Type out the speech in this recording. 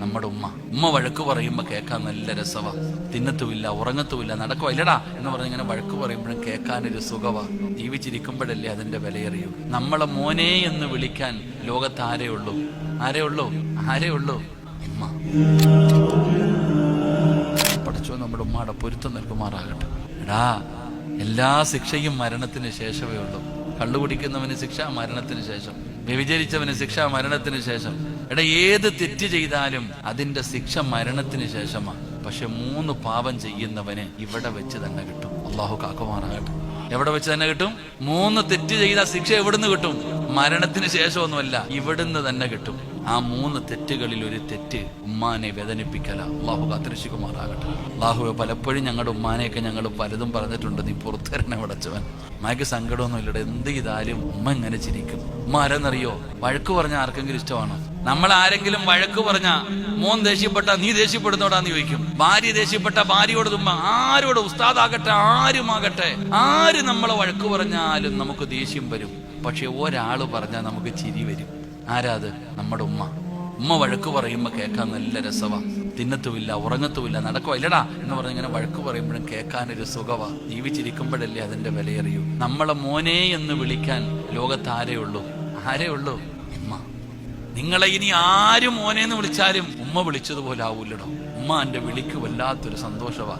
നമ്മുടെ ഉമ്മ വഴക്ക് പറയുമ്പോ കേൾക്കാൻ നല്ല രസവാ. തിന്നത്തുമില്ല, ഉറങ്ങത്തുമില്ല, നടക്കുവാ ഇല്ലടാ എന്ന് പറഞ്ഞ് ഇങ്ങനെ വഴക്ക് പറയുമ്പോഴും കേൾക്കാനൊരു സുഖവാ. ജീവിച്ചിരിക്കുമ്പോഴല്ലേ അതിന്റെ വിലയറിയൂ. നമ്മളെ മോനെ എന്ന് വിളിക്കാൻ ലോകത്ത് ആരേ ഉള്ളൂ? ഉമ്മ. പഠിച്ചോ നമ്മുടെ ഉമ്മയുടെ പൊരുത്തം നൽകുമാറാകട്ടെ. എടാ, എല്ലാ ശിക്ഷയും മരണത്തിന് ശേഷമേ ഉള്ളൂ. കള്ളുകുടിക്കുന്നവന് ശിക്ഷ മരണത്തിന് ശേഷം, വ്യഭിചരിച്ചവന് ശിക്ഷ മരണത്തിന് ശേഷം. എടാ, ഏത് തെറ്റ് ചെയ്താലും അതിന്റെ ശിക്ഷ മരണത്തിന് ശേഷമാണ്. പക്ഷെ 3 പാപം ചെയ്യുന്നവന് ഇവിടെ വെച്ച് തന്നെ കിട്ടും. അള്ളാഹു കാക്കുമാറാകട്ടെ. എവിടെ വെച്ച് തന്നെ കിട്ടും? 3 തെറ്റ് ചെയ്ത ശിക്ഷ എവിടുന്ന് കിട്ടും? മരണത്തിന് ശേഷമൊന്നുമല്ല, ഇവിടുന്ന് തന്നെ കിട്ടും. ആ 3 തെറ്റുകളിൽ ഒരു തെറ്റ് ഉമ്മാനെ വേദനിപ്പിക്കല. അള്ളാഹു കാത്തിരക്ഷിക്കുമാറാകട്ടെ. അള്ളാഹുവെ, പലപ്പോഴും ഞങ്ങളുടെ ഉമ്മാനെയൊക്കെ ഞങ്ങൾ പലതും പറഞ്ഞിട്ടുണ്ട്. നീ പുറത്തേരണ വിടച്ചവൻ. ഉമ്മയ്ക്ക് സങ്കടമൊന്നും ഇല്ലട. എന്ത് ചെയ്താലും ഉമ്മ ഇങ്ങനെ ചിരിക്കും. ഉമ്മ ആരെന്നറിയോ? വഴക്ക് പറഞ്ഞ ആർക്കെങ്കിലും ഇഷ്ടമാണോ? നമ്മൾ ആരെങ്കിലും വഴക്ക് പറഞ്ഞ, മോൻ ദേഷ്യപ്പെട്ട നീ ദേഷ്യപ്പെടുന്നോടാന്ന് ചോദിക്കും. ഭാര്യ ദേഷ്യപ്പെട്ട ഭാര്യയോട് ഉമ്മ, ആരോട്, ഉസ്താദാകട്ടെ ആരുമാകട്ടെ, ആര് നമ്മളെ വഴക്ക് പറഞ്ഞാലും നമുക്ക് ദേഷ്യം വരും. പക്ഷെ ഒരാള് പറഞ്ഞാൽ നമുക്ക് ചിരി വരും. ആരാത്? നമ്മുടെ ഉമ്മ വഴക്ക് പറയുമ്പോ കേൾക്കാൻ നല്ല രസവാ. തിന്നത്തുമില്ല, ഉറങ്ങത്തുമില്ല, നടക്കുവാ ഇല്ലടാ എന്ന് പറഞ്ഞ് ഇങ്ങനെ വഴക്ക് പറയുമ്പോഴും കേൾക്കാനൊരു സുഖവാ. ജീവിച്ചിരിക്കുമ്പോഴല്ലേ അതിന്റെ വിലയറിയൂ. നമ്മളെ മോനെ എന്ന് വിളിക്കാൻ ലോകത്ത് ആരേ ഉള്ളൂ? ഉമ്മ. നിങ്ങളെ ഇനി ആരും മോനെ എന്ന് വിളിച്ചാലും ഉമ്മ വിളിച്ചതുപോലെ ആവൂല്ലടോ. ഉമ്മ എന്റെ വിളിക്ക് വല്ലാത്തൊരു സന്തോഷവാ.